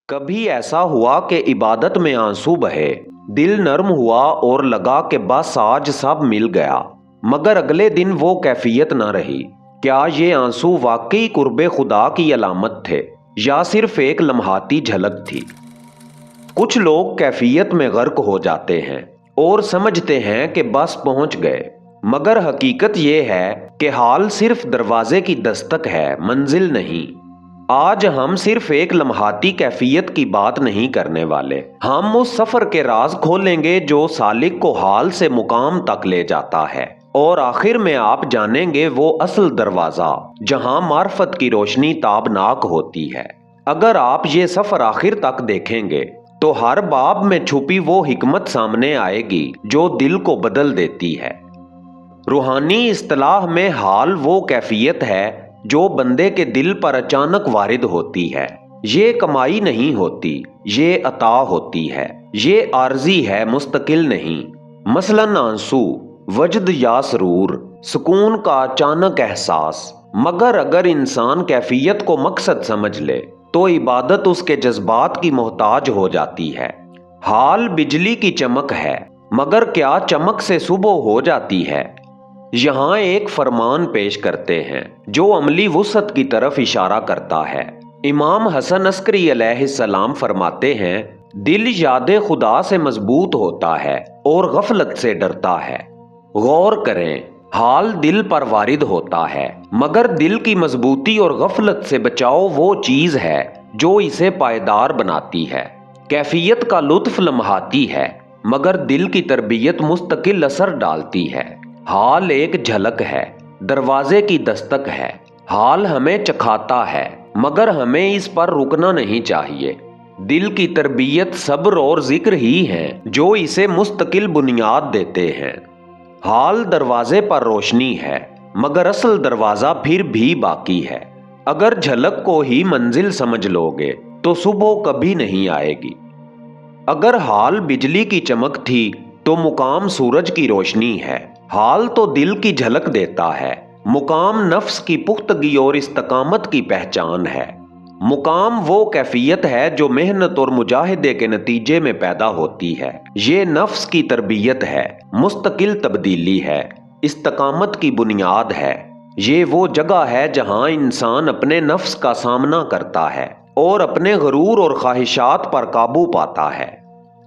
कभी ऐसा हुआ कि इबादत में आंसू बहे, दिल नर्म हुआ और लगा कि बस आज सब मिल गया। मगर अगले दिन वो कैफियत न रही। क्या ये आंसू वाकई कुर्बे खुदा की अलामत थे या सिर्फ एक लम्हाती झलक थी? कुछ लोग कैफियत में गर्क हो जाते हैं और समझते हैं कि बस पहुंच गए, मगर हकीकत ये है कि हाल सिर्फ दरवाजे की दस्तक है, मंजिल नहीं। आज हम सिर्फ एक लम्हाती कैफियत की बात नहीं करने वाले, हम उस सफर के राज खोलेंगे जो सालिक को हाल से मुकाम तक ले जाता है। और आखिर में आप जानेंगे वो असल दरवाजा जहां मार्फत की रोशनी ताबनाक होती है। अगर आप ये सफर आखिर तक देखेंगे तो हर बाब में छुपी वो हिकमत सामने आएगी जो दिल को बदल देती है। रूहानी इस्तिलाह में हाल वो कैफियत है जो बंदे के दिल पर अचानक वारिद होती है। ये कमाई नहीं होती, ये अता होती है। ये आर्जी है, मुस्तकिल नहीं। मसलन आंसू, वजद या सरूर, सुकून का अचानक एहसास। मगर अगर इंसान कैफियत को मकसद समझ ले तो इबादत उसके जज्बात की मोहताज हो जाती है। हाल बिजली की चमक है, मगर क्या चमक से सुबह हो जाती है? यहाँ एक फरमान पेश करते हैं जो अमली वुसअत की तरफ इशारा करता है। इमाम हसन अस्करी अलैहिस्सलाम फरमाते हैं, दिल याद खुदा से मजबूत होता है और गफलत से डरता है। गौर करें, हाल दिल पर वारिद होता है, मगर दिल की मजबूती और गफलत से बचाओ वो चीज है जो इसे पायदार बनाती है। कैफियत का लुत्फ लम्हाती है, मगर दिल की तरबियत मुस्तकिल असर डालती है। हाल एक झलक है, दरवाजे की दस्तक है। हाल हमें चखाता है, मगर हमें इस पर रुकना नहीं चाहिए। दिल की तरबियत, सब्र और जिक्र ही हैं जो इसे मुस्तकिल बुनियाद देते हैं। हाल दरवाजे पर रोशनी है, मगर असल दरवाजा फिर भी बाकी है। अगर झलक को ही मंजिल समझ लोगे तो सुबह कभी नहीं आएगी। अगर हाल बिजली की चमक थी तो मुकाम सूरज की रोशनी है। हाल तो दिल की झलक देता है, मुकाम नफ्स की पुख्तगी और इस्तकामत की पहचान है। मुकाम वो कैफियत है जो मेहनत और मुजाहिदे के नतीजे में पैदा होती है। ये नफ्स की तरबियत है, मुस्तकिल तब्दीली है, इस्तकामत की बुनियाद है। ये वो जगह है जहां इंसान अपने नफ्स का सामना करता है और अपने गरूर और ख्वाहिशात पर काबू पाता है।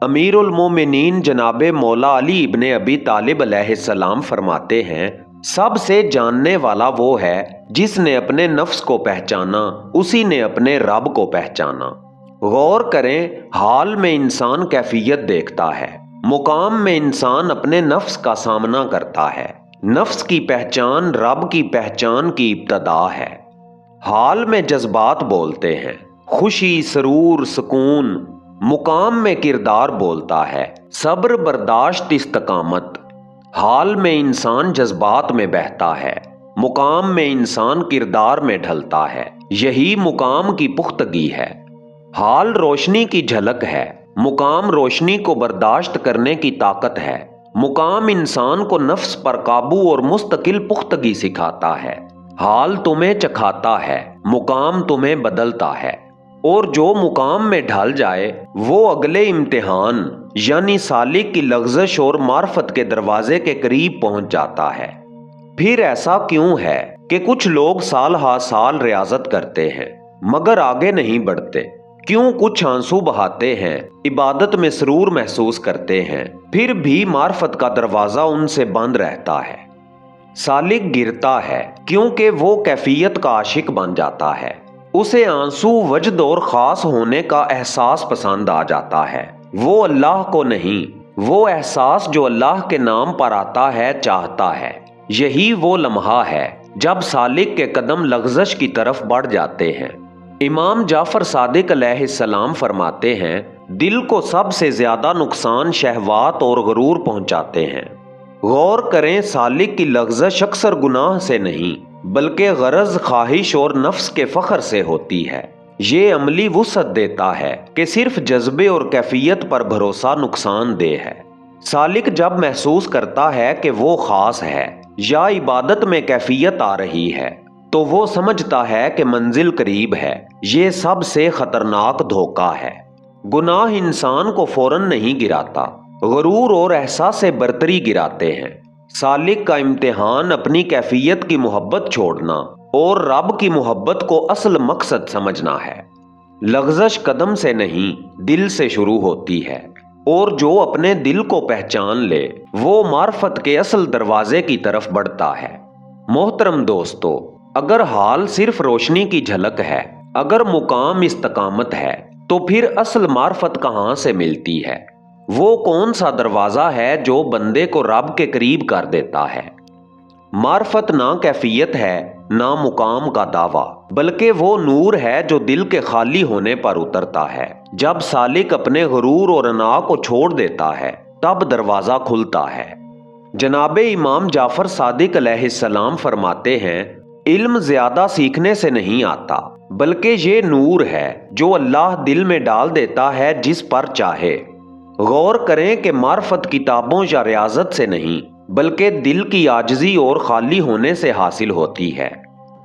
अमीरुल मोमिनीन जनाबे मौला अली इब्ने अबी तालिब अलैहिस्सलाम फरमाते हैं, सबसे जानने वाला वो है जिसने अपने नफ्स को पहचाना, उसी ने अपने रब को पहचाना। गौर करें, हाल में इंसान कैफियत देखता है, मुकाम में इंसान अपने नफ्स का सामना करता है। नफ्स की पहचान रब की पहचान की इब्तदा है। हाल में जज्बात बोलते हैं, खुशी, सरूर, सुकून। मुकाम में किरदार बोलता है, सब्र, बर्दाश्त, इस्तकामत। हाल में इंसान जज्बात में बहता है, मुकाम में इंसान किरदार में ढलता है। यही मुकाम की पुख्तगी है। हाल रोशनी की झलक है, मुकाम रोशनी को बर्दाश्त करने की ताकत है। मुकाम इंसान को नफ्स पर काबू और मुस्तकिल पुख्तगी सिखाता है। हाल तुम्हें चखाता है, मुकाम तुम्हें बदलता है। और जो मुकाम में ढल जाए वो अगले इम्तिहान यानी सालिक की लग़ज़श और मार्फत के दरवाजे के करीब पहुंच जाता है। फिर ऐसा क्यों है कि कुछ लोग साल हा साल रियाजत करते हैं मगर आगे नहीं बढ़ते? क्यों कुछ आंसू बहाते हैं, इबादत में सरूर महसूस करते हैं, फिर भी मार्फत का दरवाजा उनसे बंद रहता है? सालिक गिरता है क्योंकि वो कैफियत का आशिक बन जाता है। उसे आंसू, वजद और खास होने का एहसास पसंद आ जाता है। वो अल्लाह को नहीं, वो एहसास जो अल्लाह के नाम पर आता है चाहता है। यही वो लम्हा है जब सालिक के कदम लग़ज़श की तरफ बढ़ जाते हैं। इमाम जाफर सादिक अलैहिस्सलाम फरमाते हैं, दिल को सबसे ज्यादा नुकसान शहवात और गरूर पहुंचाते हैं। गौर करें, सालिक की लग़ज़श अक्सर गुनाह से नहीं बल्कि गरज, ख्वाहिश और नफ्स के फख्र से होती है। ये अमली वुसअत देता है कि सिर्फ जज्बे और कैफियत पर भरोसा नुकसानदेह है। सालिक जब महसूस करता है कि वो खास है या इबादत में कैफियत आ रही है, تو وہ سمجھتا ہے کہ منزل قریب ہے۔ یہ سب سے خطرناک دھوکہ ہے۔ گناہ انسان کو فوراً نہیں گراتا، غرور اور احساس برتری گراتے ہیں۔ سالک کا امتحان اپنی کیفیت کی محبت چھوڑنا اور رب کی محبت کو اصل مقصد سمجھنا ہے۔ لغزش قدم سے نہیں، دل سے شروع ہوتی ہے، اور جو اپنے دل کو پہچان لے وہ معرفت کے اصل دروازے کی طرف بڑھتا ہے۔ محترم دوستو، اگر حال صرف روشنی کی جھلک ہے، اگر مقام استقامت ہے، تو پھر اصل معرفت کہاں سے ملتی ہے؟ وہ کون سا دروازہ ہے جو بندے کو رب کے قریب کر دیتا ہے؟ معرفت نہ کیفیت ہے، نہ مقام کا دعویٰ، بلکہ وہ نور ہے جو دل کے خالی ہونے پر اترتا ہے۔ جب سالک اپنے غرور اور انا کو چھوڑ دیتا ہے تب دروازہ کھلتا ہے۔ جناب امام جعفر صادق علیہ السلام فرماتے ہیں، علم زیادہ سیکھنے سے نہیں آتا، بلکہ یہ نور ہے جو اللہ دل میں ڈال دیتا ہے جس پر چاہے۔ غور کریں کہ معرفت کتابوں یا ریاضت سے نہیں، بلکہ دل کی عاجزی اور خالی ہونے سے حاصل ہوتی ہے۔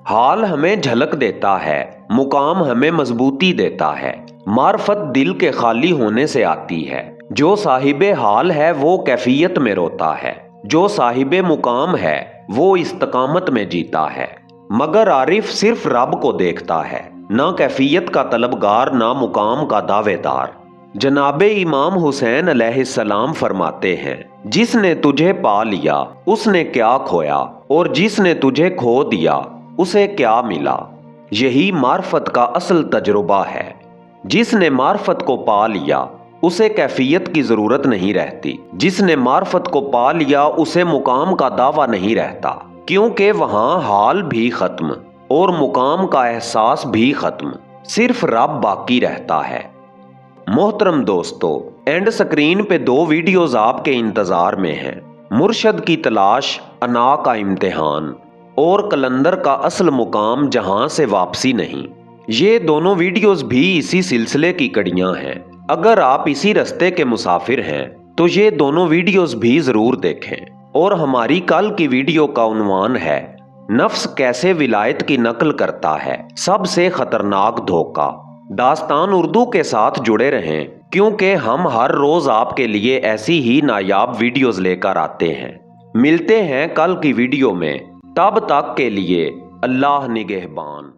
حال ہمیں جھلک دیتا ہے، مقام ہمیں مضبوطی دیتا ہے، معرفت دل کے خالی ہونے سے آتی ہے۔ جو صاحب حال ہے وہ کیفیت میں روتا ہے، جو صاحب مقام ہے وہ استقامت میں جیتا ہے۔ مگر عارف صرف رب کو دیکھتا ہے، نہ کیفیت کا طلبگار، نہ مقام کا دعوے دار۔ جناب امام حسین علیہ السلام فرماتے ہیں، جس نے تجھے پا لیا اس نے کیا کھویا، اور جس نے تجھے کھو دیا اسے کیا ملا؟ یہی معرفت کا اصل تجربہ ہے۔ جس نے معرفت کو پا لیا اسے کیفیت کی ضرورت نہیں رہتی، جس نے معرفت کو پا لیا اسے مقام کا دعویٰ نہیں رہتا، کیونکہ وہاں حال بھی ختم اور مقام کا احساس بھی ختم، صرف رب باقی رہتا ہے۔ محترم دوستو، اینڈ سکرین پہ 2 ویڈیوز آپ کے انتظار میں ہیں، مرشد کی تلاش، انا کا امتحان، اور کلندر کا اصل مقام جہاں سے واپسی نہیں۔ یہ دونوں ویڈیوز بھی اسی سلسلے کی کڑیاں ہیں۔ اگر آپ اسی رستے کے مسافر ہیں تو یہ دونوں ویڈیوز بھی ضرور دیکھیں۔ اور ہماری کل کی ویڈیو کا عنوان ہے، نفس کیسے ولایت کی نقل کرتا ہے، سب سے خطرناک دھوکہ۔ داستان اردو کے ساتھ جڑے رہیں، کیونکہ ہم ہر روز آپ کے لیے ایسی ہی نایاب ویڈیوز لے کر آتے ہیں۔ ملتے ہیں کل کی ویڈیو میں، تب تک کے لیے اللہ نگہبان۔